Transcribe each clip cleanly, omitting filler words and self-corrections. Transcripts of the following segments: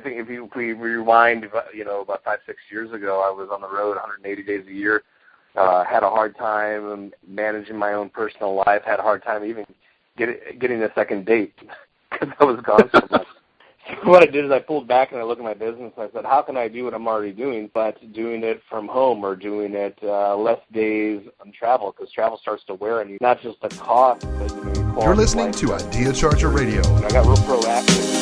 I think if we rewind, about 5-6 years ago, I was on the road 180 days a year. Had a hard time managing my own personal life. Had a hard time even getting a second date because I was gone so much. So what I did is I pulled back and I looked at my business and I said, how can I do what I'm already doing, but doing it from home or doing it less days on travel, because travel starts to wear on you, not just the cost, but You're listening to Idea Charger Radio. And I got real proactive.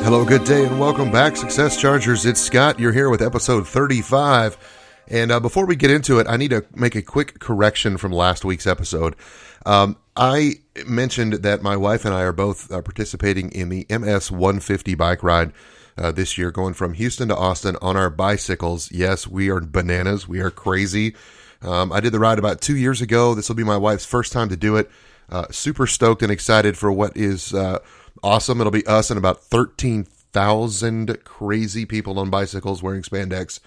Hello, good day, and welcome back, Success Chargers. It's Scott. You're here with episode 35. And before we get into it, I need to make a quick correction from last week's episode. I mentioned that my wife and I are both participating in the MS 150 bike ride this year, going from Houston to Austin on our bicycles. Yes, we are bananas. We are crazy. I did the ride about 2 years ago. This will be my wife's first time to do it. Super stoked and excited for what is awesome. It'll be us and about 13,000 crazy people on bicycles wearing spandex,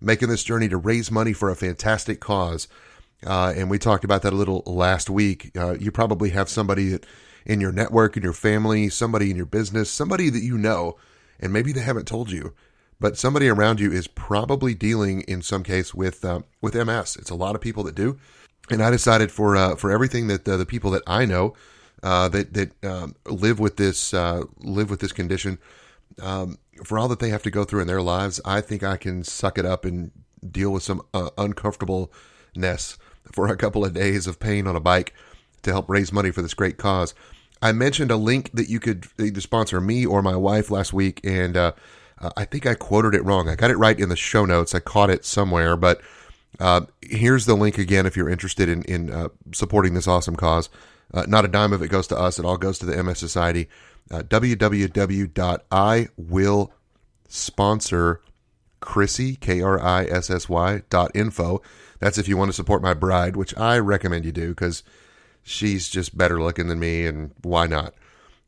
making this journey to raise money for a fantastic cause. And we talked about that a little last week. You probably have somebody that in your network, in your family, somebody in your business, somebody that you know, and maybe they haven't told you, but somebody around you is probably dealing in some case with MS. It's a lot of people that do. And I decided for everything that the people that I know that live with this condition, for all that they have to go through in their lives, I think I can suck it up and deal with some uncomfortableness for a couple of days of pain on a bike to help raise money for this great cause. I mentioned a link that you could either sponsor me or my wife last week, and I think I quoted it wrong. I got it right in the show notes. I caught it somewhere, but here's the link again if you're interested in supporting this awesome cause. Not a dime of it goes to us. It all goes to the MS Society. www.iwillsponsor Krissy.info. That's if you want to support my bride, which I recommend you do because she's just better looking than me, and why not?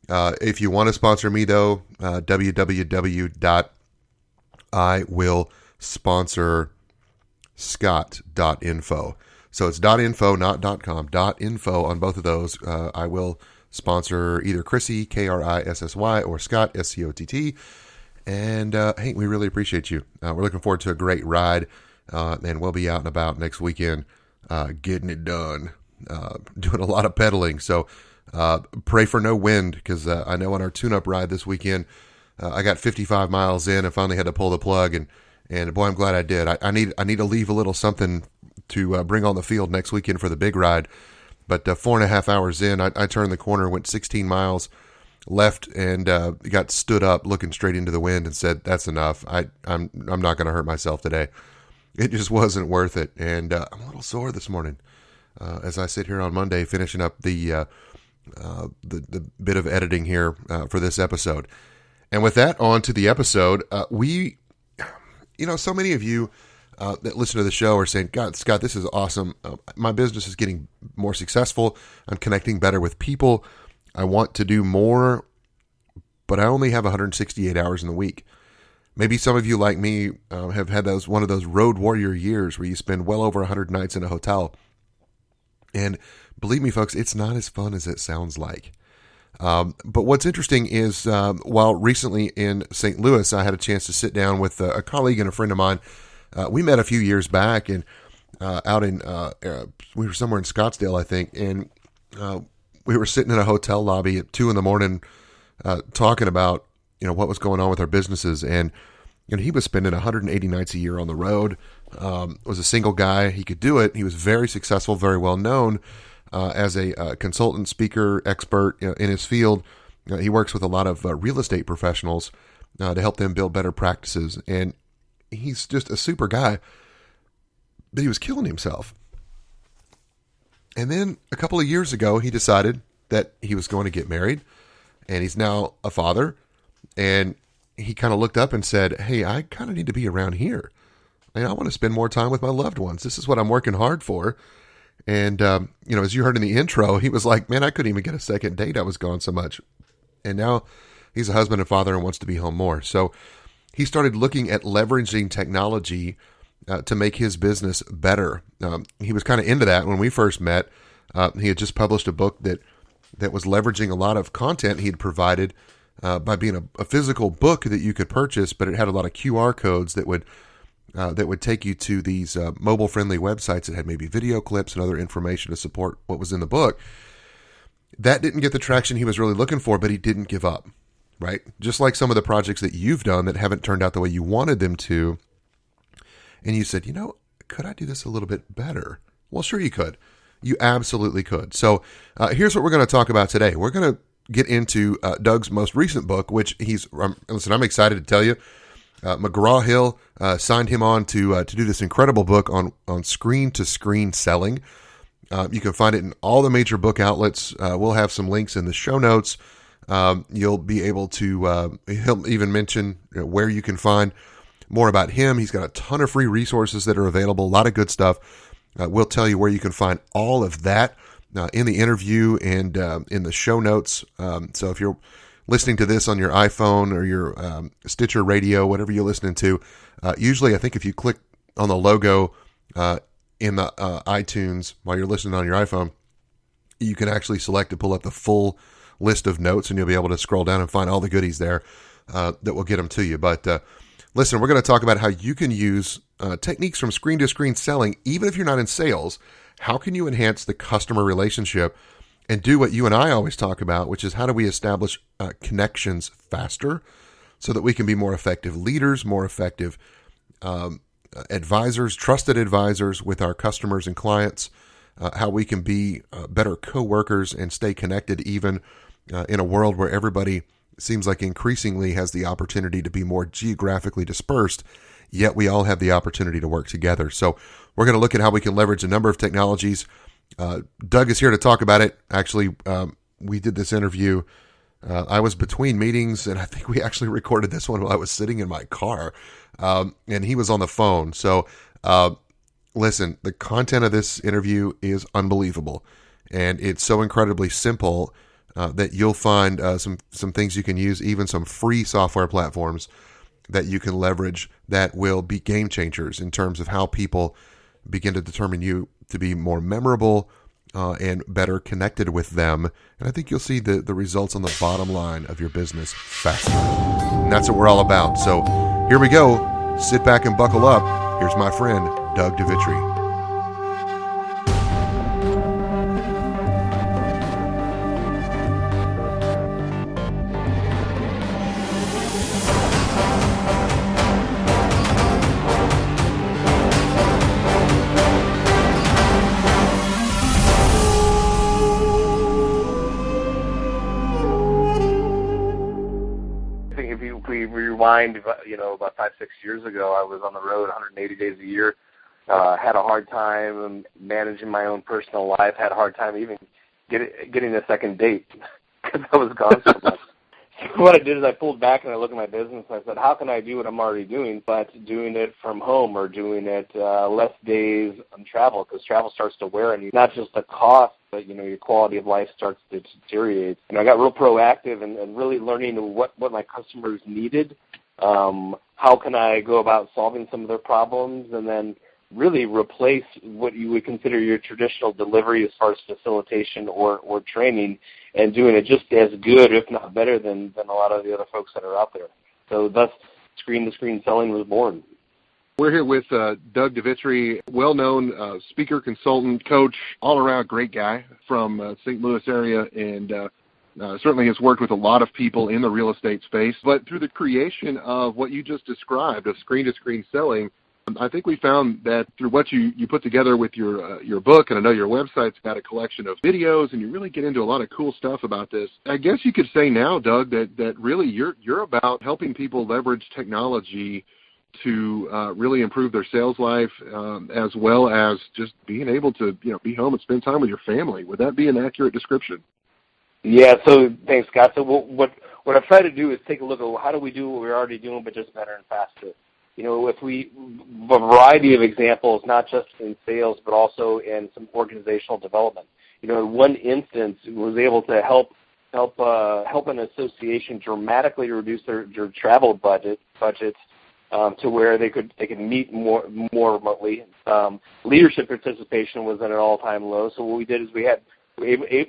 If you want to sponsor me, though, www.iwillsponsorscott.info. So it's .info, not .com, .info on both of those. I will sponsor either Krissy, Krissy, or Scott, Scott. And hey, we really appreciate you. We're looking forward to a great ride, and we'll be out and about next weekend getting it done, doing a lot of pedaling. So pray for no wind, because I know on our tune-up ride this weekend, I got 55 miles in and finally had to pull the plug, and boy, I'm glad I did. I need to leave a little something to bring on the field next weekend for the big ride. But 4.5 hours in, I turned the corner, went 16 miles left, and got stood up looking straight into the wind and said, that's enough. I'm not going to hurt myself today. It just wasn't worth it. And I'm a little sore this morning as I sit here on Monday finishing up the bit of editing here for this episode. And with that, on to the episode. So many of you that listen to the show are saying, God, Scott, this is awesome. My business is getting more successful. I'm connecting better with people. I want to do more, but I only have 168 hours in the week. Maybe some of you, like me, have had one of those road warrior years where you spend well over 100 nights in a hotel. And believe me, folks, it's not as fun as it sounds like. But what's interesting is while recently in St. Louis, I had a chance to sit down with a colleague and a friend of mine. We met a few years back, and we were somewhere in Scottsdale, I think, and we were sitting in a hotel lobby at 2 a.m, talking about what was going on with our businesses, and he was spending 180 nights a year on the road. Was a single guy. He could do it. He was very successful, very well known as a consultant, speaker, expert in his field. He works with a lot of real estate professionals to help them build better practices, and he's just a super guy, but he was killing himself. And then a couple of years ago, he decided that he was going to get married, and he's now a father. And he kind of looked up and said, hey, I kind of need to be around here. And I want to spend more time with my loved ones. This is what I'm working hard for. And, as you heard in the intro, he was like, man, I couldn't even get a second date. I was gone so much. And now he's a husband and father and wants to be home more. So he started looking at leveraging technology to make his business better. He was kind of into that when we first met. He had just published a book that was leveraging a lot of content he had provided by being a physical book that you could purchase, but it had a lot of QR codes that would take you to these mobile-friendly websites that had maybe video clips and other information to support what was in the book. That didn't get the traction he was really looking for, but he didn't give up, right? Just like some of the projects that you've done that haven't turned out the way you wanted them to, and you said, could I do this a little bit better? Well, sure you could. You absolutely could. So here's what we're going to talk about today. We're going to get into Doug's most recent book, which I'm excited to tell you. McGraw-Hill signed him on to do this incredible book on screen-to-screen selling. You can find it in all the major book outlets. We'll have some links in the show notes. You'll be able to, he'll even mention where you can find more about him. He's got a ton of free resources that are available, a lot of good stuff. We'll tell you where you can find all of that in the interview and in the show notes. So if you're listening to this on your iPhone or your Stitcher radio, whatever you're listening to, usually I think if you click on the logo in the iTunes while you're listening on your iPhone, you can actually select to pull up the full list of notes, and you'll be able to scroll down and find all the goodies there that will get them to you. But listen, we're going to talk about how you can use techniques from screen-to-screen selling, even if you're not in sales. How can you enhance the customer relationship and do what you and I always talk about, which is how do we establish connections faster so that we can be more effective leaders, more effective advisors, trusted advisors with our customers and clients, how we can be better co-workers and stay connected even in a world where everybody seems like increasingly has the opportunity to be more geographically dispersed, yet we all have the opportunity to work together. So we're going to look at how we can leverage a number of technologies. Doug is here to talk about it. Actually, we did this interview. I was between meetings, and I think we actually recorded this one while I was sitting in my car, and he was on the phone. So listen, the content of this interview is unbelievable, and it's so incredibly simple that you'll find some things you can use, even some free software platforms that you can leverage that will be game changers in terms of how people begin to determine you to be more memorable and better connected with them. And I think you'll see the results on the bottom line of your business faster. And that's what we're all about. So here we go. Sit back and buckle up. Here's my friend, Doug Devitre. Rewind, about 5-6 years ago, I was on the road 180 days a year, had a hard time managing my own personal life, had a hard time even getting a second date because I was gone so much. So what I did is I pulled back and I looked at my business and I said, how can I do what I'm already doing, but doing it from home or doing it less days on travel, because travel starts to wear on you, not just the cost, but your quality of life starts to deteriorate. I got real proactive and really learning what my customers needed. How can I go about solving some of their problems, and then really replace what you would consider your traditional delivery as far as facilitation or training, and doing it just as good, if not better, than a lot of the other folks that are out there. So thus, screen-to-screen selling was born. We're here with Doug Devitre, well-known speaker, consultant, coach, all-around great guy from St. Louis area, and certainly has worked with a lot of people in the real estate space. But through the creation of what you just described, of screen-to-screen selling, I think we found that through what you put together with your book, and I know your website's got a collection of videos, and you really get into a lot of cool stuff about this. I guess you could say now, Doug, that really you're about helping people leverage technology to really improve their sales life, as well as just being able to be home and spend time with your family. Would that be an accurate description? Yeah. So thanks, Scott. So what I've tried to do is take a look at how do we do what we're already doing, but just better and faster. If we a variety of examples, not just in sales, but also in some organizational development. In one instance, was able to help an association dramatically reduce their travel budgets to where they could meet more remotely. Leadership participation was at an all-time low. So what we did is we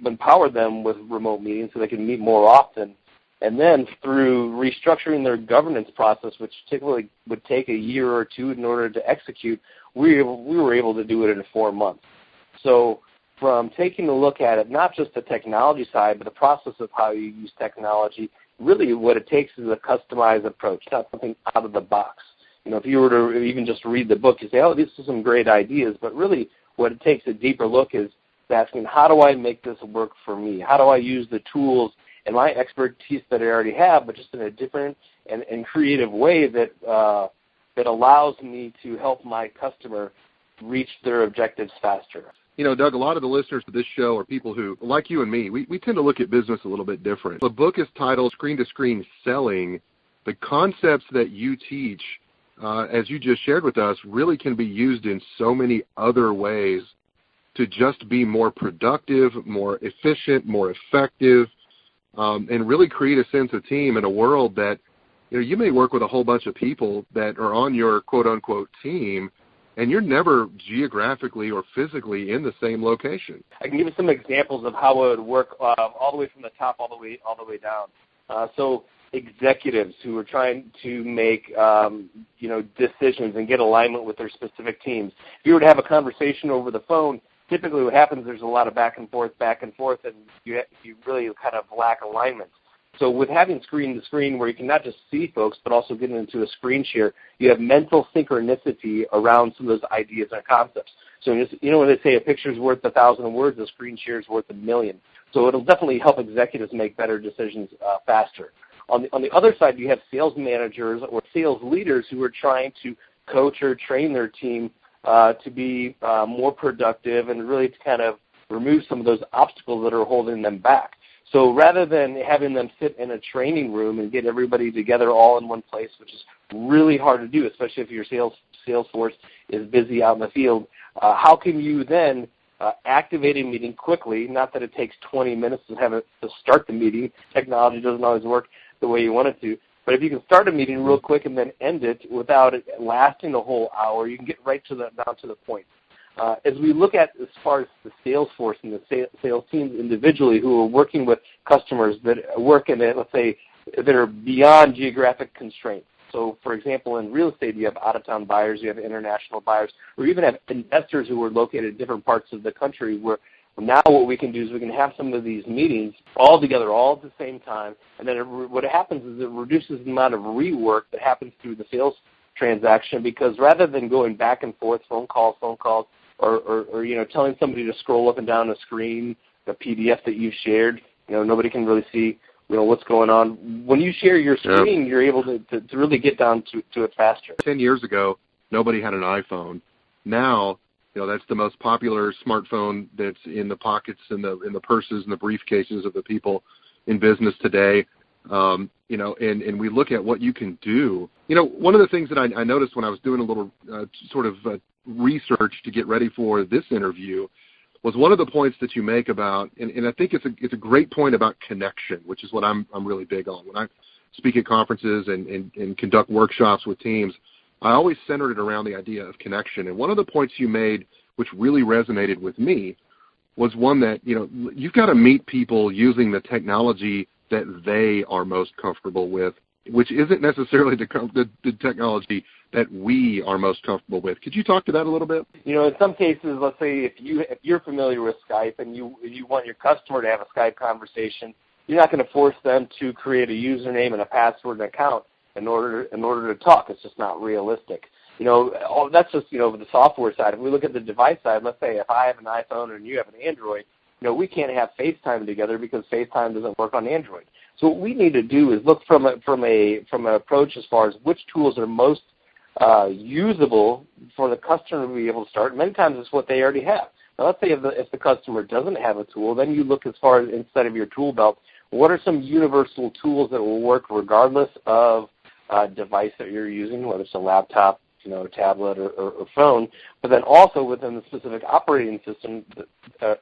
empowered them with remote meetings so they could meet more often. And then through restructuring their governance process, which typically would take a year or two in order to execute, we were able to do it in 4 months. So from taking a look at it, not just the technology side, but the process of how you use technology, really what it takes is a customized approach, not something out of the box. If you were to even just read the book, you say, oh, these are some great ideas, but really what it takes a deeper look is asking, how do I make this work for me? How do I use the tools and my expertise that I already have, but just in a different and creative way that allows me to help my customer reach their objectives faster. Doug, a lot of the listeners to this show are people who, like you and me, we tend to look at business a little bit different. The book is titled Screen-to-Screen Selling. The concepts that you teach, as you just shared with us, really can be used in so many other ways to just be more productive, more efficient, more effective, and really create a sense of team in a world that, you may work with a whole bunch of people that are on your quote-unquote team, and you're never geographically or physically in the same location. I can give you some examples of how it would work all the way from the top all the way down. So executives who are trying to make decisions and get alignment with their specific teams. If you were to have a conversation over the phone, typically what happens is there's a lot of back and forth, and you really kind of lack alignment. So with having screen-to-screen where you can not just see folks but also get into a screen share, you have mental synchronicity around some of those ideas and concepts. So when they say a picture's worth 1,000 words, a screen share is worth 1,000,000. So it'll definitely help executives make better decisions faster. On the other side, you have sales managers or sales leaders who are trying to coach or train their team to be more productive and really to kind of remove some of those obstacles that are holding them back. So rather than having them sit in a training room and get everybody together all in one place, which is really hard to do, especially if your sales force is busy out in the field, how can you then activate a meeting quickly? Not that it takes 20 minutes to start the meeting. Technology doesn't always work the way you want it to. But if you can start a meeting real quick and then end it without it lasting a whole hour, you can get right down to the point. As we look at as far as the sales force and the sales teams individually who are working with customers that work in it, let's say, that are beyond geographic constraints. So, for example, in real estate, you have out-of-town buyers, you have international buyers, or even have investors who are located in different parts of the country where now what we can do is we can have some of these meetings all together, all at the same time, and then what happens is it reduces the amount of rework that happens through the sales transaction because rather than going back and forth, phone calls, or telling somebody to scroll up and down a screen, the PDF that you've shared, nobody can really see what's going on. When you share your screen, you're able to really get down to it faster. 10 years ago, nobody had an iPhone. Now, that's the most popular smartphone that's in the pockets and the purses and the briefcases of the people in business today. And we look at what you can do. One of the things that I noticed when I was doing a little research to get ready for this interview was one of the points that you make about, and I think it's a great point about connection, which is what I'm really big on. When I speak at conferences and conduct workshops with teams, I always centered it around the idea of connection. And one of the points you made, which really resonated with me, was one that, you've got to meet people using the technology that they are most comfortable with, which isn't necessarily the technology that we are most comfortable with. Could you talk to that a little bit? In some cases, let's say if you're familiar with Skype and you want your customer to have a Skype conversation, you're not going to force them to create a username and a password and account in order to talk. It's just not realistic. That's just the software side. If we look at the device side, let's say if I have an iPhone and you have an Android, we can't have FaceTime together because FaceTime doesn't work on Android. So what we need to do is look from an approach as far as which tools are most usable for the customer to be able to start. Many times it's what they already have. Now let's say if the customer doesn't have a tool, then you look as far as inside of your tool belt, what are some universal tools that will work regardless of device that you're using, whether it's a laptop, tablet or phone, but then also within the specific operating system that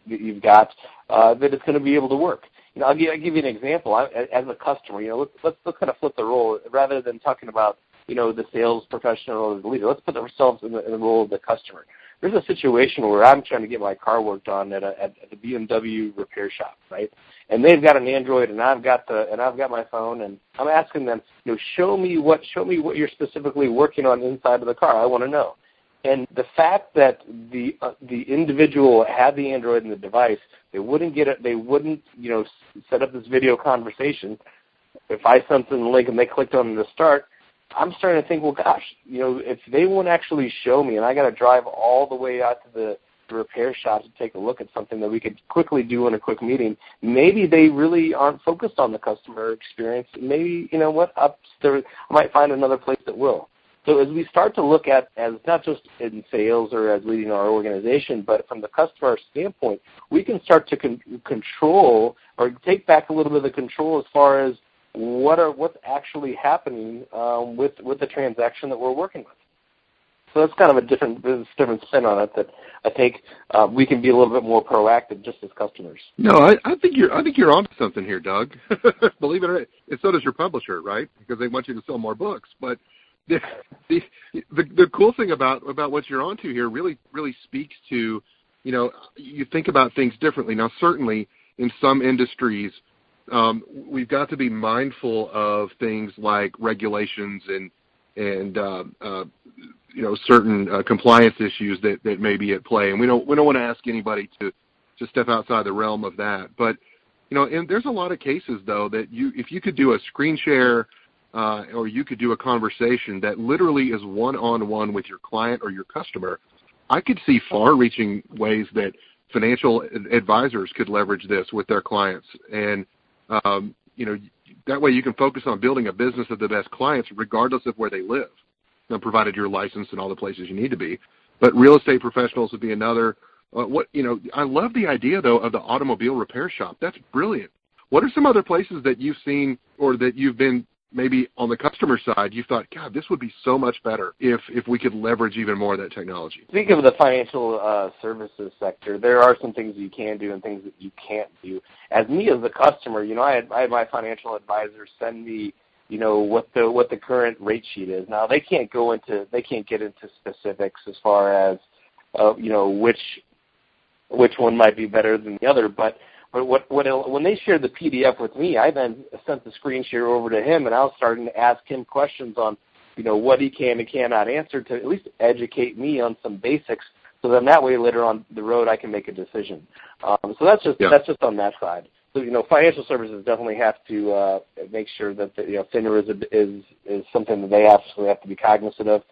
you've got that it's going to be able to work. I'll give you an example. As a customer, let's kind of flip the role. Rather than talking about the sales professional or the leader. Let's put ourselves in the role of the customer. There's a situation where I'm trying to get my car worked on at the BMW repair shop, right? And they've got an Android, and I've got my phone, and I'm asking them, show me what you're specifically working on inside of the car. I want to know. And the fact that the individual had the Android and the device, they wouldn't get it. They wouldn't, set up this video conversation. If I sent them the link and they clicked on it to start, I'm starting to think, well, gosh, if they won't actually show me, and I got to drive all the way out to the repair shop to take a look at something that we could quickly do in a quick meeting, maybe they really aren't focused on the customer experience. Maybe, I might find another place that will. So as we start to look at, as not just in sales or as leading our organization, but from the customer standpoint, we can start to control or take back a little bit of the control as far as what's actually happening with the transaction that we're working with. So that's kind of a different spin on it that I think we can be a little bit more proactive just as customers. No, I think you're onto something here, Doug. Believe it or not, and so does your publisher, right? Because they want you to sell more books. But the cool thing about what you're onto here really speaks to, you think about things differently. Now, certainly in some industries, we've got to be mindful of things like regulations and certain compliance issues that may be at play, and we don't want to ask anybody to step outside the realm of that. But and there's a lot of cases though that if you could do a screen share or you could do a conversation that literally is one-on-one with your client or your customer, I could see far-reaching ways that financial advisors could leverage this with their clients. And that way you can focus on building a business of the best clients regardless of where they live, provided you're licensed in all the places you need to be. But real estate professionals would be another. I love the idea, though, of the automobile repair shop. That's brilliant. What are some other places that you've seen or that you've been maybe on the customer side, you thought, God, this would be so much better if we could leverage even more of that technology? Speaking of the financial services sector, there are some things you can do and things that you can't do. As a customer, I had my financial advisor send me, what the current rate sheet is. Now they can't get into specifics as far as, which one might be better than the other, but when they shared the PDF with me, I then sent the screen share over to him, and I was starting to ask him questions on, what he can and cannot answer to at least educate me on some basics, so then that way later on the road I can make a decision. So that's just on that side. So financial services definitely have to make sure that FINRA is something that they absolutely have to be cognizant of.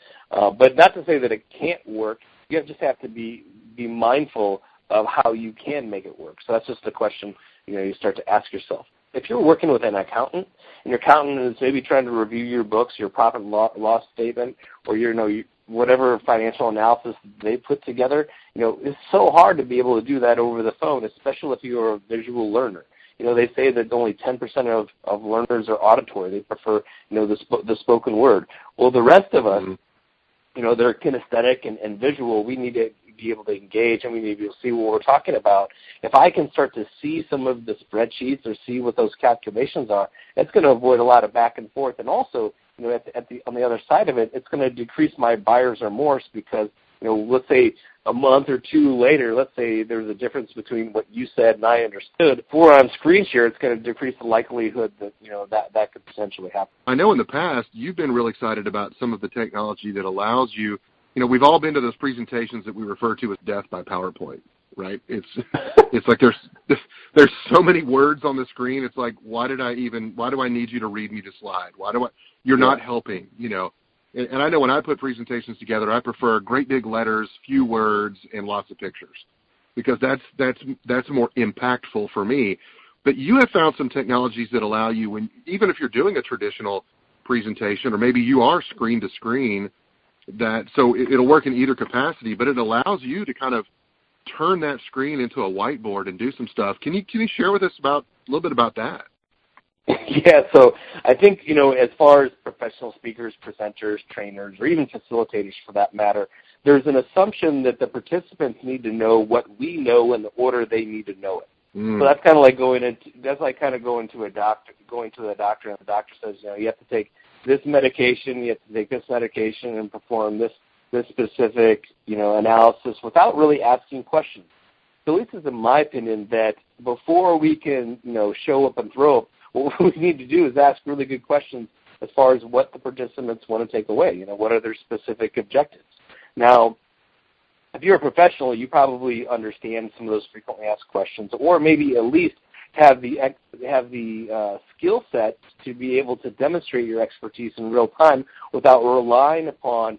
But not to say that it can't work. You just have to be mindful of how you can make it work. So that's just a question, you start to ask yourself. If you're working with an accountant, and your accountant is maybe trying to review your books, your profit and loss statement, or whatever financial analysis they put together, it's so hard to be able to do that over the phone, especially if you're a visual learner. They say that only 10% of learners are auditory. They prefer, the spoken word. Well, the rest of us, they're kinesthetic and visual. We need to be able to engage, and we need to be able to see what we're talking about. If I can start to see some of the spreadsheets or see what those calculations are, it's going to avoid a lot of back and forth. And also, on the other side of it, it's going to decrease my buyer's remorse because, let's say a month or two later, let's say there's a difference between what you said and I understood. For on screen share, it's going to decrease the likelihood that, that could potentially happen. I know in the past you've been really excited about some of the technology that allows you. We've all been to those presentations that we refer to as death by PowerPoint, right? It's like there's so many words on the screen. It's like, why do I need you to read me the slide? You're not helping, And I know when I put presentations together, I prefer great big letters, few words, and lots of pictures, because that's more impactful for me. But you have found some technologies that allow you, even if you're doing a traditional presentation, or maybe you are screen to screen, so it'll work in either capacity, but it allows you to kind of turn that screen into a whiteboard and do some stuff. Can you share with us a little bit about that? Yeah, so I think, as far as professional speakers, presenters, trainers, or even facilitators for that matter, there's an assumption that the participants need to know what we know in the order they need to know it. So that's kind of like going to the doctor, and the doctor says, you have to take this medication, you have to take this medication and perform this specific, analysis without really asking questions. So at least in my opinion, that before we can, show up and throw up, what we need to do is ask really good questions as far as what the participants want to take away. What are their specific objectives? Now, if you're a professional, you probably understand some of those frequently asked questions, or maybe at least have the skill set to be able to demonstrate your expertise in real time without relying upon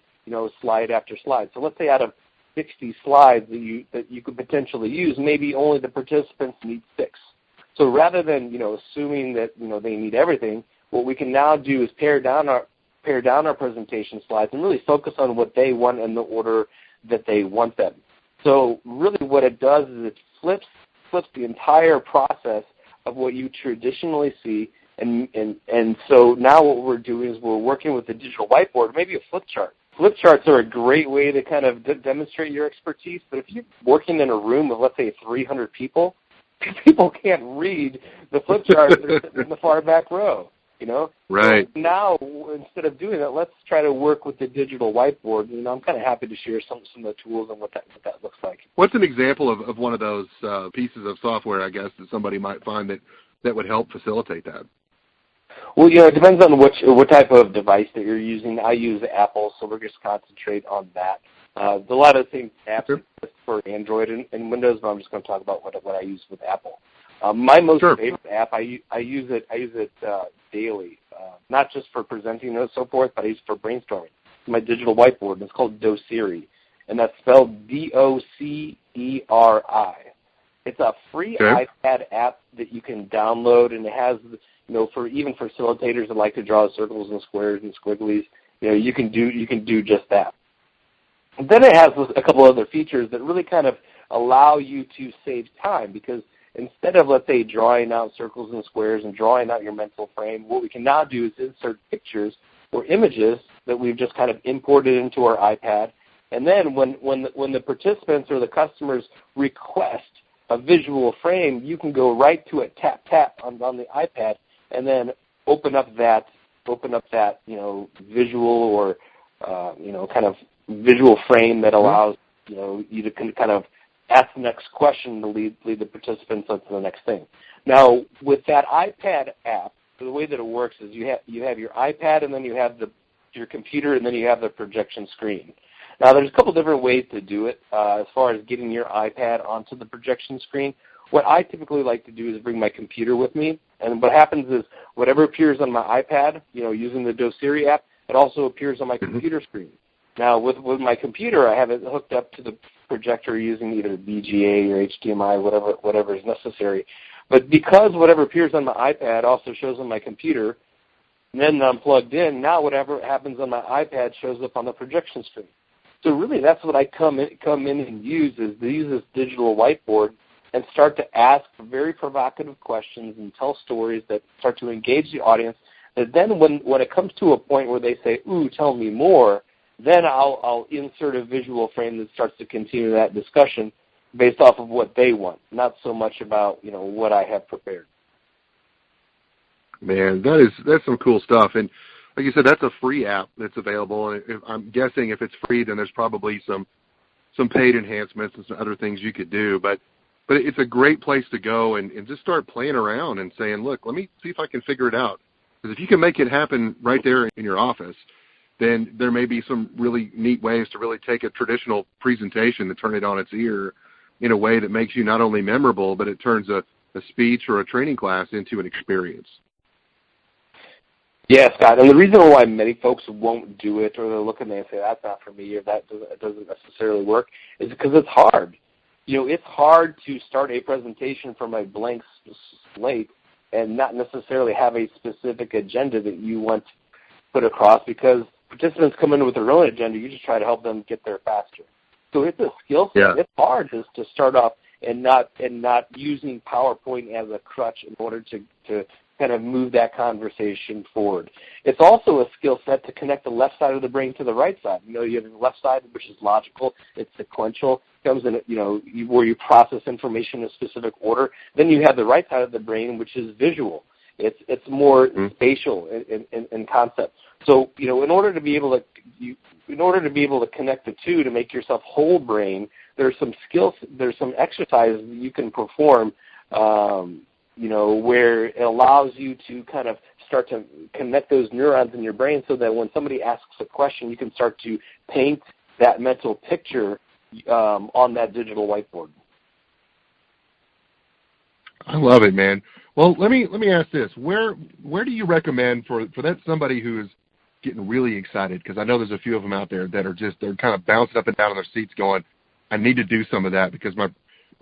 slide after slide. So let's say out of 60 slides that you could potentially use, maybe only the participants need 6. So rather than assuming that they need everything, what we can now do is pare down our presentation slides and really focus on what they want in the order that they want them. So really what it does is it flips the entire process of what you traditionally see, and so now what we're doing is we're working with a digital whiteboard, maybe a flip chart. Flip charts are a great way to kind of demonstrate your expertise, but if you're working in a room of, let's say, 300 people, people can't read the flip chart in the far back row. Right. So now, instead of doing that, let's try to work with the digital whiteboard. I'm kind of happy to share some of the tools and what that looks like. What's an example of one of those pieces of software, I guess, that somebody might find that would help facilitate that? Well, it depends on what type of device that you're using. I use Apple, so we're just concentrate on that. A lot of the same apps exist for Android and Windows, but I'm just going to talk about what I use with Apple. My most favorite app, I use it daily, not just for presenting and so forth, but I use it for brainstorming. It's my digital whiteboard, and it's called Doceri, and that's spelled Doceri. It's a free iPad app that you can download, and it has, for even facilitators that like to draw circles and squares and squigglies, you can do just that. And then it has a couple other features that really kind of allow you to save time, because instead of, let's say, drawing out circles and squares and drawing out your mental frame, what we can now do is insert pictures or images that we've just kind of imported into our iPad. And then when the participants or the customers request a visual frame, you can go right to it, tap on the iPad, and then open up that visual or kind of visual frame that allows you to kind of ask the next question to lead the participants up to the next thing. Now, with that iPad app, the way that it works is you have your iPad, and then you have your computer, and then you have the projection screen. Now, there's a couple different ways to do it as far as getting your iPad onto the projection screen. What I typically like to do is bring my computer with me, and what happens is whatever appears on my iPad, using the Doceri app, it also appears on my computer screen. Now, with my computer, I have it hooked up to the projector using either BGA or HDMI, whatever is necessary. But because whatever appears on my iPad also shows on my computer, and then I'm plugged in, now whatever happens on my iPad shows up on the projection screen. So really, that's what I come in and use this digital whiteboard and start to ask very provocative questions and tell stories that start to engage the audience. And then when it comes to a point where they say, "Ooh, tell me more," then I'll insert a visual frame that starts to continue that discussion based off of what they want, not so much about what I have prepared. Man, that's some cool stuff. And like you said, that's a free app that's available. And I'm guessing if it's free, then there's probably some paid enhancements and some other things you could do. But it's a great place to go and just start playing around and saying, look, let me see if I can figure it out. Because if you can make it happen right there in your office, then there may be some really neat ways to really take a traditional presentation and turn it on its ear in a way that makes you not only memorable, but it turns a speech or a training class into an experience. Yeah, Scott, and the reason why many folks won't do it, or they're looking and they say, that's not for me, or that doesn't necessarily work, is because it's hard. It's hard to start a presentation from a blank slate and not necessarily have a specific agenda that you want to put across, because participants come in with their own agenda. You just try to help them get there faster. So it's a skill set. Yeah. It's hard to start off and not using PowerPoint as a crutch in order to kind of move that conversation forward. It's also a skill set to connect the left side of the brain to the right side. You have the left side, which is logical. It's sequential. It comes in, where you process information in a specific order. Then you have the right side of the brain, which is visual. It's more spatial in concept. So, in order to be able to connect the two to make yourself whole brain, there's some exercises that you can perform, where it allows you to kind of start to connect those neurons in your brain so that when somebody asks a question, you can start to paint that mental picture on that digital whiteboard. I love it, man. Well, let me ask this: where do you recommend for that somebody who is getting really excited? Because I know there's a few of them out there that are they're kind of bouncing up and down in their seats, going, "I need to do some of that because my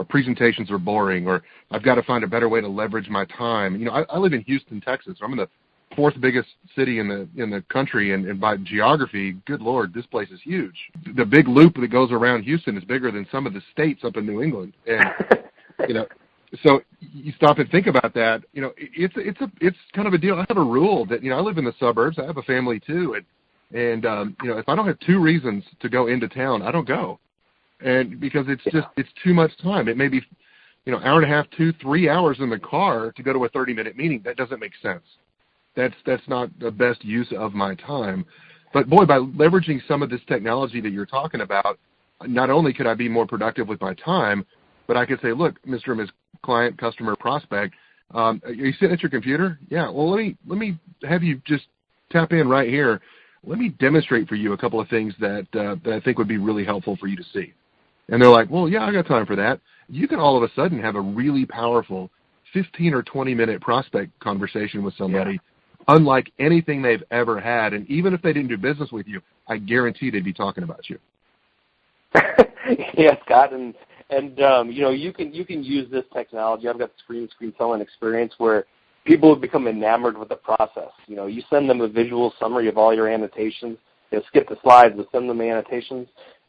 presentations are boring, or I've got to find a better way to leverage my time." I live in Houston, Texas. I'm in the fourth biggest city in the country, and by geography, good Lord, this place is huge. The big loop that goes around Houston is bigger than some of the states up in New England, and so you stop and think about that. It's kind of a deal. I have a rule that I live in the suburbs. I have a family too, and if I don't have 2 reasons to go into town, I don't go, and because it's too much time. It may be hour and a half, 2-3 hours in the car to go to a 30-minute meeting. That doesn't make sense. That's not the best use of my time. But boy, by leveraging some of this technology that you're talking about, not only could I be more productive with my time, but I could say, look, Mr. and Ms. Client, customer, prospect, are you sitting at your computer? Yeah. Well, let me have you just tap in right here. Let me demonstrate for you a couple of things that I think would be really helpful for you to see. And they're like, well, yeah, I got time for that. You can all of a sudden have a really powerful 15 or 20-minute prospect conversation with somebody, unlike anything they've ever had. And even if they didn't do business with you, I guarantee they'd be talking about you. Yeah, Scott, and you can use this technology. I've got screen selling experience where people have become enamored with the process. You send them a visual summary of all your annotations. Skip the slides, but send them the annotations,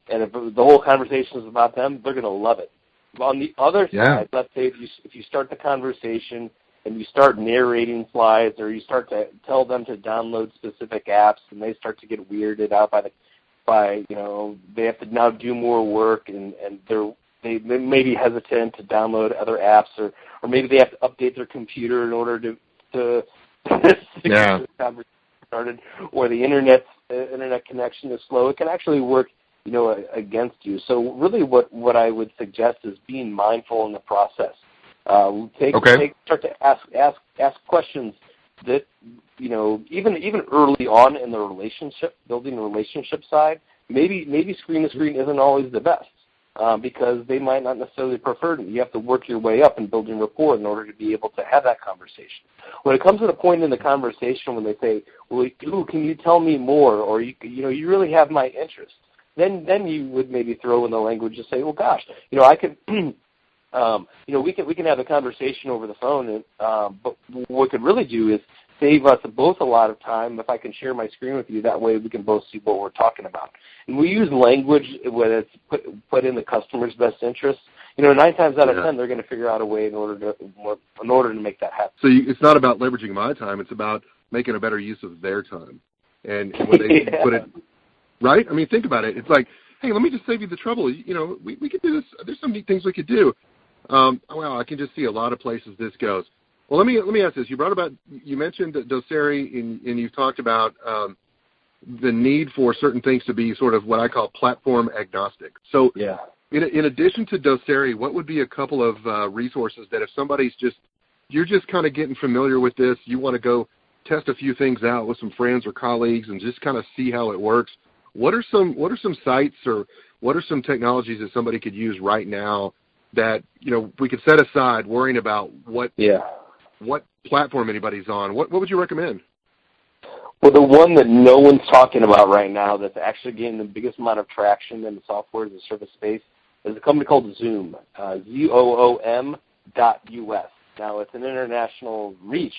and if the whole conversation is about them, they're going to love it. On the other side, let's say if you start the conversation and you start narrating slides, or you start to tell them to download specific apps, and they start to get weirded out by they have to now do more work, and they may be hesitant to download other apps, or maybe they have to update their computer in order to get the conversation started, or the internet connection is slow. It can actually work against you. So really what I would suggest is being mindful in the process. Start to ask questions that, even early on in the relationship, building the relationship side, maybe screen-to-screen isn't always the best because they might not necessarily prefer it. You have to work your way up in building rapport in order to be able to have that conversation. When it comes to the point in the conversation when they say, well, can you tell me more, or you really have my interest, then you would maybe throw in the language and say, well, gosh, I could, we can have a conversation over the phone, and, but what we could really do is save us both a lot of time if I can share my screen with you. That way we can both see what we're talking about. And we use language when it's put in the customer's best interest. 9 times out of 10, they're going to figure out a way in order to make that happen. So it's not about leveraging my time. It's about making a better use of their time. And when they put it, right? I mean, think about it. It's like, hey, let me just save you the trouble. We could do this. There's some neat things we could do. Well, I can just see a lot of places this goes. Well, let me ask this. You mentioned Doceri, and you've talked about the need for certain things to be sort of what I call platform agnostic. So in addition to Doceri, what would be a couple of resources that if you're just kind of getting familiar with this, you want to go test a few things out with some friends or colleagues and just kind of see how it works, what are some sites or what are some technologies that somebody could use right now that we could set aside worrying about what platform anybody's on? What would you recommend? Well, the one that no one's talking about right now that's actually getting the biggest amount of traction in the software as a service space is a company called Zoom, ZOOM.us. Now, it's an international reach.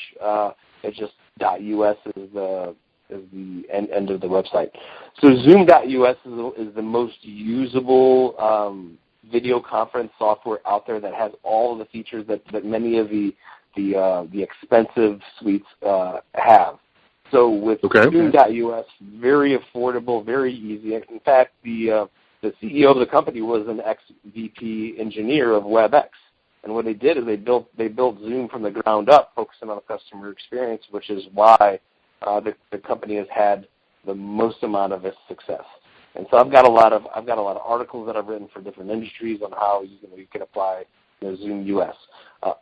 It's just .us is the end of the website. So Zoom.us is the most usable video conference software out there that has all of the features that many of the expensive suites have. So with Zoom.us, very affordable, very easy. In fact, the CEO of the company was an ex-VP engineer of WebEx. And what they did is they built Zoom from the ground up, focusing on the customer experience, which is why the company has had the most amount of its success. And so I've got a lot of articles that I've written for different industries on how you can apply Zoom US.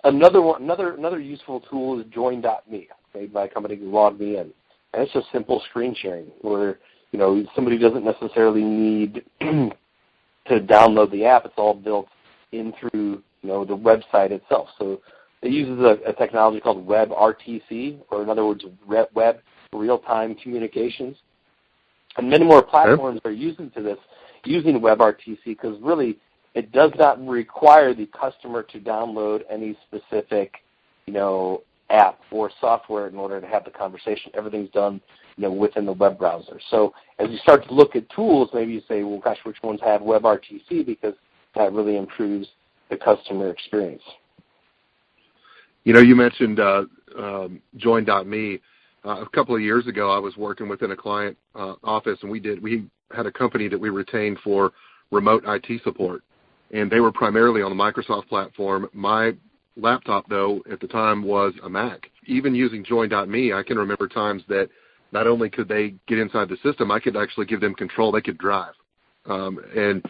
Another useful tool is Join.me, made by a company called Log Me In, and it's just simple screen sharing where somebody doesn't necessarily need to download the app. It's all built in through the website itself. So it uses a technology called WebRTC, or in other words, Web Real-Time Communications. And many more platforms are using WebRTC because really it does not require the customer to download any specific, app or software in order to have the conversation. Everything's done, within the web browser. So as you start to look at tools, maybe you say, well, gosh, which ones have WebRTC, because that really improves the customer experience. You mentioned Join.me. A couple of years ago, I was working within a client office, and we had a company that we retained for remote IT support, and they were primarily on the Microsoft platform. My laptop, though, at the time was a Mac. Even using Join.me, I can remember times that not only could they get inside the system, I could actually give them control. They could drive, and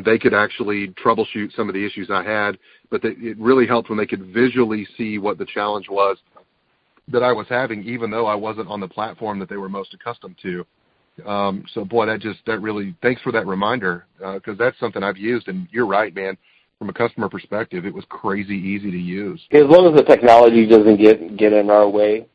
they could actually troubleshoot some of the issues I had, but it really helped when they could visually see what the challenge was that I was having, even though I wasn't on the platform that they were most accustomed to. So, boy, that really, thanks for that reminder, because that's something I've used, and you're right, man. From a customer perspective, it was crazy easy to use. As long as the technology doesn't get in our way,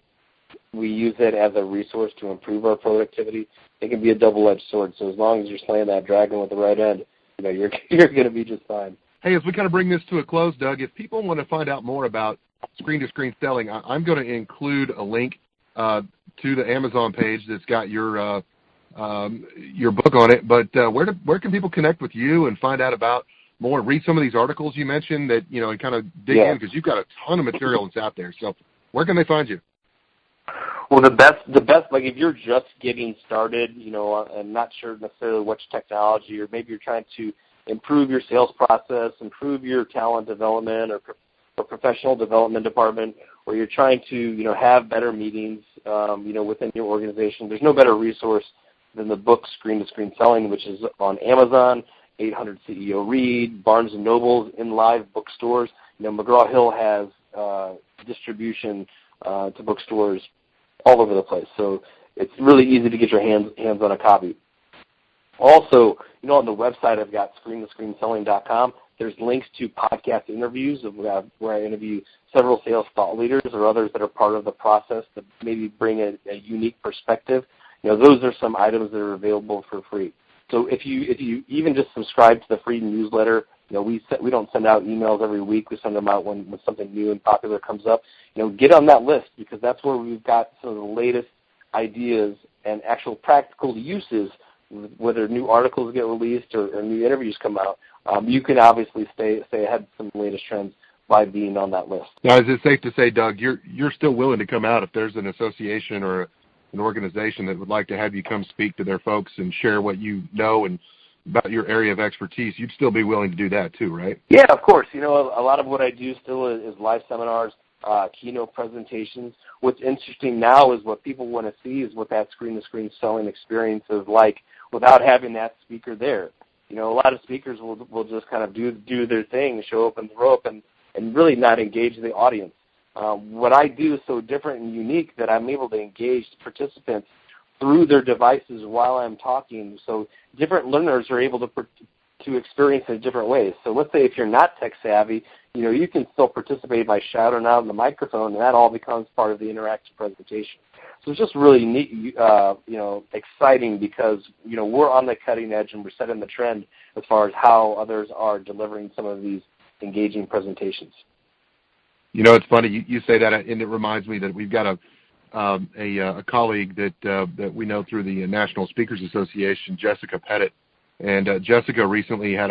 we use it as a resource to improve our productivity. It can be a double-edged sword. So as long as you're slaying that dragon with the right end, you're going to be just fine. Hey, as we kind of bring this to a close, Doug, if people want to find out more about screen-to-screen selling, I'm going to include a link to the Amazon page that's got your book on it. But where can people connect with you and find out about more? Read some of these articles you mentioned that and kind of dig in, because you've got a ton of material that's out there. So where can they find you? Well, the best, like if you're just getting started, and not sure necessarily which technology, or maybe you're trying to improve your sales process, improve your talent development or professional development department, or you're trying to, have better meetings, within your organization, there's no better resource than the book Screen to Screen Selling, which is on Amazon, 800 CEO Read, Barnes & Noble's, in live bookstores. McGraw-Hill has distribution to bookstores all over the place. So it's really easy to get your hands on a copy. Also, on the website I've got screentoscreenselling.com. There's links to podcast interviews where I interview several sales thought leaders or others that are part of the process to maybe bring a unique perspective. Those are some items that are available for free. So if you even just subscribe to the free newsletter, we don't send out emails every week. We send them out when something new and popular comes up. Get on that list, because that's where we've got some of the latest ideas and actual practical uses, whether new articles get released or new interviews come out. You can obviously stay ahead of some of the latest trends by being on that list. Now, is it safe to say, Doug, you're still willing to come out if there's an association or an organization that would like to have you come speak to their folks and share what you know and about your area of expertise? You'd still be willing to do that too, right? Yeah, of course. A lot of what I do still is live seminars, keynote presentations. What's interesting now is what people want to see is what that screen-to-screen selling experience is like without having that speaker there. A lot of speakers will just kind of do their thing, show up and throw up, and really not engage the audience. What I do is so different and unique that I'm able to engage participants through their devices while I'm talking. So different learners are able to experience it in different ways. So let's say if you're not tech savvy, you can still participate by shouting out in the microphone, and that all becomes part of the interactive presentation. So it's just really neat, exciting, because we're on the cutting edge and we're setting the trend as far as how others are delivering some of these engaging presentations. It's funny you say that, and it reminds me that we've got a colleague that we know through the National Speakers Association, Jessica Pettit, and Jessica recently had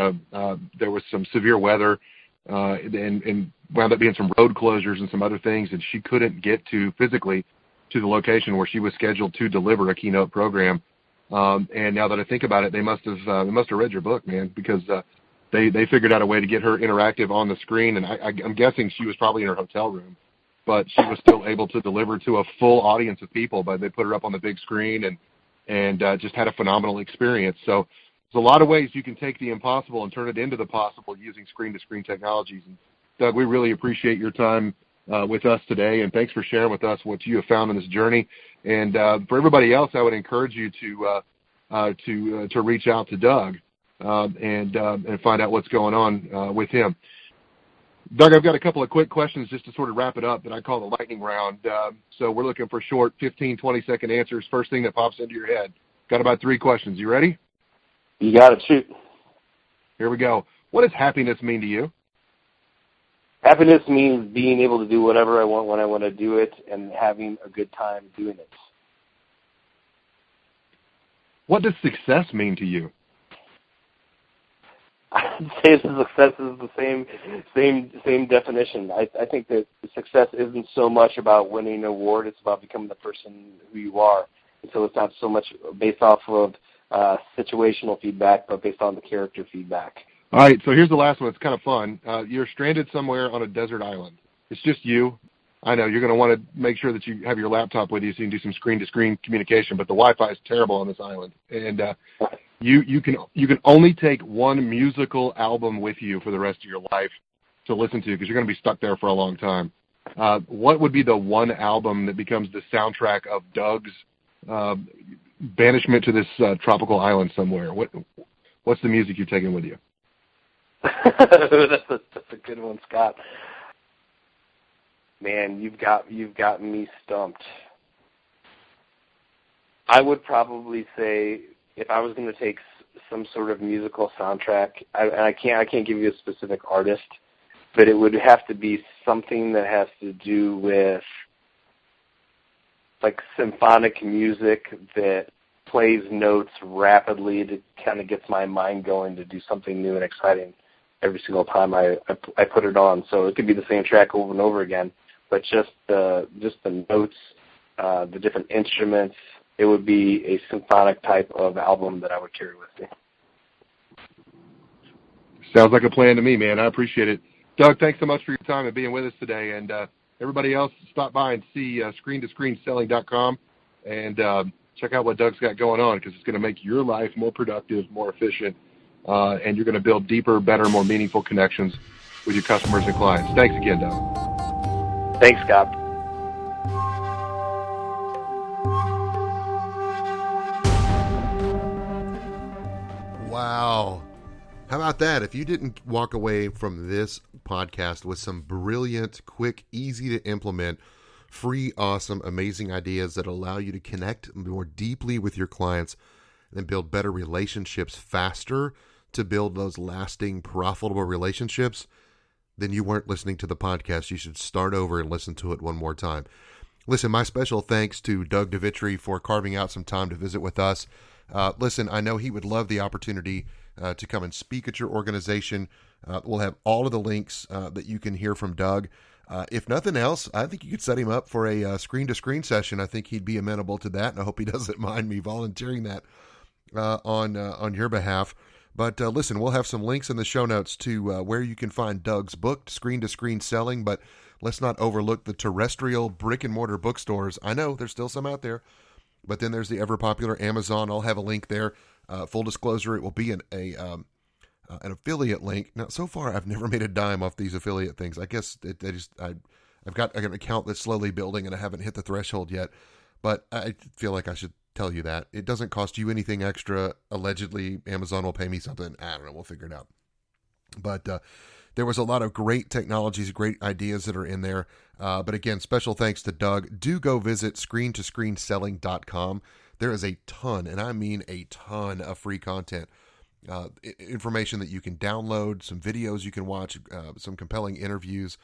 there was some severe weather and wound up being some road closures and some other things, and she couldn't get physically to the location where she was scheduled to deliver a keynote program. And now that I think about it, they must have read your book, man, because they figured out a way to get her interactive on the screen, and I'm guessing she was probably in her hotel room, but she was still able to deliver to a full audience of people. But they put her up on the big screen and just had a phenomenal experience. So there's a lot of ways you can take the impossible and turn it into the possible using screen-to-screen technologies. And Doug, we really appreciate your time with us today, and thanks for sharing with us what you have found in this journey. And for everybody else, I would encourage you to reach out to Doug and find out what's going on with him. Doug, I've got a couple of quick questions just to sort of wrap it up that I call the lightning round. So we're looking for short 15, 20-second answers. First thing that pops into your head. Got about 3 questions. You ready? You got it. Shoot. Here we go. What does happiness mean to you? Happiness means being able to do whatever I want when I want to do it and having a good time doing it. What does success mean to you? I'd say success is the same definition. I think that success isn't so much about winning an award; it's about becoming the person who you are. And so it's not so much based off of situational feedback, but based on the character feedback. All right, so here's the last one. It's kind of fun. You're stranded somewhere on a desert island. It's just you. I know you're going to want to make sure that you have your laptop with you so you can do some screen-to-screen communication, but the Wi-Fi is terrible on this island. And you can only take one musical album with you for the rest of your life to listen to because you're going to be stuck there for a long time. What would be the one album that becomes the soundtrack of Doug's banishment to this tropical island somewhere? What's the music you're taking with you? That's a good one, Scott. Man, you've got me stumped. I would probably say if I was going to take some sort of musical soundtrack, I can't give you a specific artist, but it would have to be something that has to do with like symphonic music that plays notes rapidly to kind of gets my mind going to do something new and exciting every single time I put it on. So it could be the same track over and over again, but just the notes, the different instruments, it would be a symphonic type of album that I would carry with me. Sounds like a plan to me, man. I appreciate it. Doug, thanks so much for your time and being with us today. And everybody else, stop by and see screen-to-screenselling.com and check out what Doug's got going on because it's going to make your life more productive, more efficient, and you're going to build deeper, better, more meaningful connections with your customers and clients. Thanks again, Doug. Thanks, Scott. Wow. How about that? If you didn't walk away from this podcast with some brilliant, quick, easy to implement, free, awesome, amazing ideas that allow you to connect more deeply with your clients and build better relationships faster to build those lasting, profitable relationships, then you weren't listening to the podcast. You should start over and listen to it one more time. Listen, my special thanks to Doug Devitre for carving out some time to visit with us. Listen, I know he would love the opportunity to come and speak at your organization. We'll have all of the links that you can hear from Doug. If nothing else, I think you could set him up for a screen-to-screen session. I think he'd be amenable to that, and I hope he doesn't mind me volunteering that on your behalf. But listen, we'll have some links in the show notes to where you can find Doug's book, Screen-to-Screen Selling, but let's not overlook the terrestrial brick-and-mortar bookstores. I know there's still some out there, but then there's the ever-popular Amazon. I'll have a link there. Full disclosure, it will be an affiliate link. Now, so far, I've never made a dime off these affiliate things. I guess I've got an account that's slowly building, and I haven't hit the threshold yet. But I feel like I should tell you that. It doesn't cost you anything extra. Allegedly, Amazon will pay me something. I don't know. We'll figure it out. But there was a lot of great technologies, great ideas that are in there. But again, special thanks to Doug. Do go visit screen-to-screenselling.com. There is a ton, and I mean a ton of free content. Information that you can download, some videos you can watch, some compelling interviews,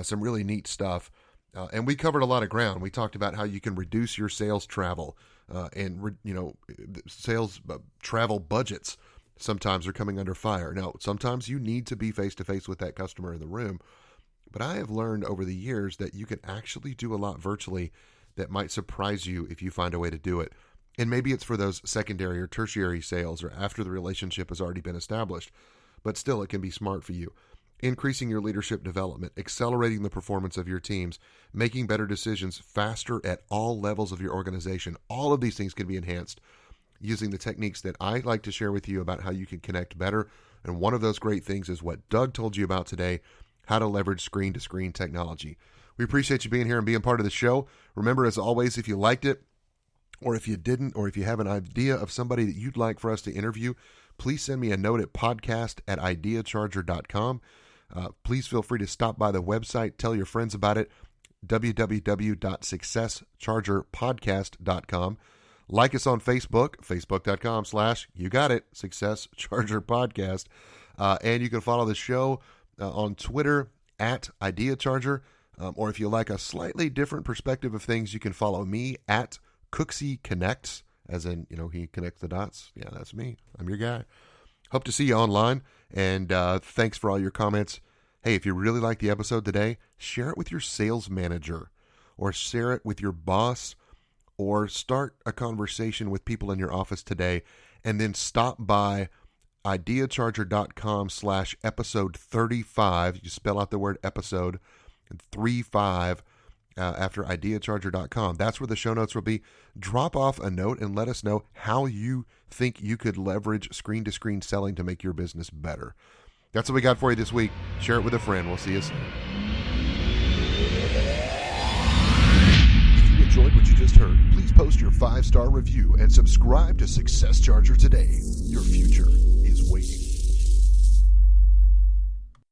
some really neat stuff. And we covered a lot of ground. We talked about how you can reduce your sales travel and sales travel budgets sometimes are coming under fire. Now, sometimes you need to be face-to-face with that customer in the room, but I have learned over the years that you can actually do a lot virtually that might surprise you if you find a way to do it. And maybe it's for those secondary or tertiary sales or after the relationship has already been established. but still it can be smart for you. Increasing your leadership development, accelerating the performance of your teams, making better decisions faster at all levels of your organization. All of these things can be enhanced using the techniques that I like to share with you about how you can connect better. And one of those great things is what Doug told you about today, how to leverage screen-to-screen technology. We appreciate you being here and being part of the show. Remember, as always, if you liked it, or if you didn't, or if you have an idea of somebody that you'd like for us to interview, please send me a note at podcast@ideacharger.com. Please feel free to stop by the website, tell your friends about it, www.successchargerpodcast.com. Like us on Facebook, facebook.com/, Success Charger Podcast. And you can follow the show on Twitter @IdeaCharger. Or if you like a slightly different perspective of things, you can follow me @Cooksey Connects, as in, he connects the dots. Yeah, that's me. I'm your guy. Hope to see you online, and thanks for all your comments. Hey, if you really like the episode today, share it with your sales manager, or share it with your boss, or start a conversation with people in your office today, and then stop by ideacharger.com/episode 35. You spell out the word episode and 35 after ideacharger.com. That's where the show notes will be. Drop off a note and let us know how you think you could leverage screen-to-screen selling to make your business better. That's what we got for you this week. Share it with a friend. We'll see you soon. If you enjoyed what you just heard, please post your 5-star review and subscribe to Success Charger today. Your future is waiting.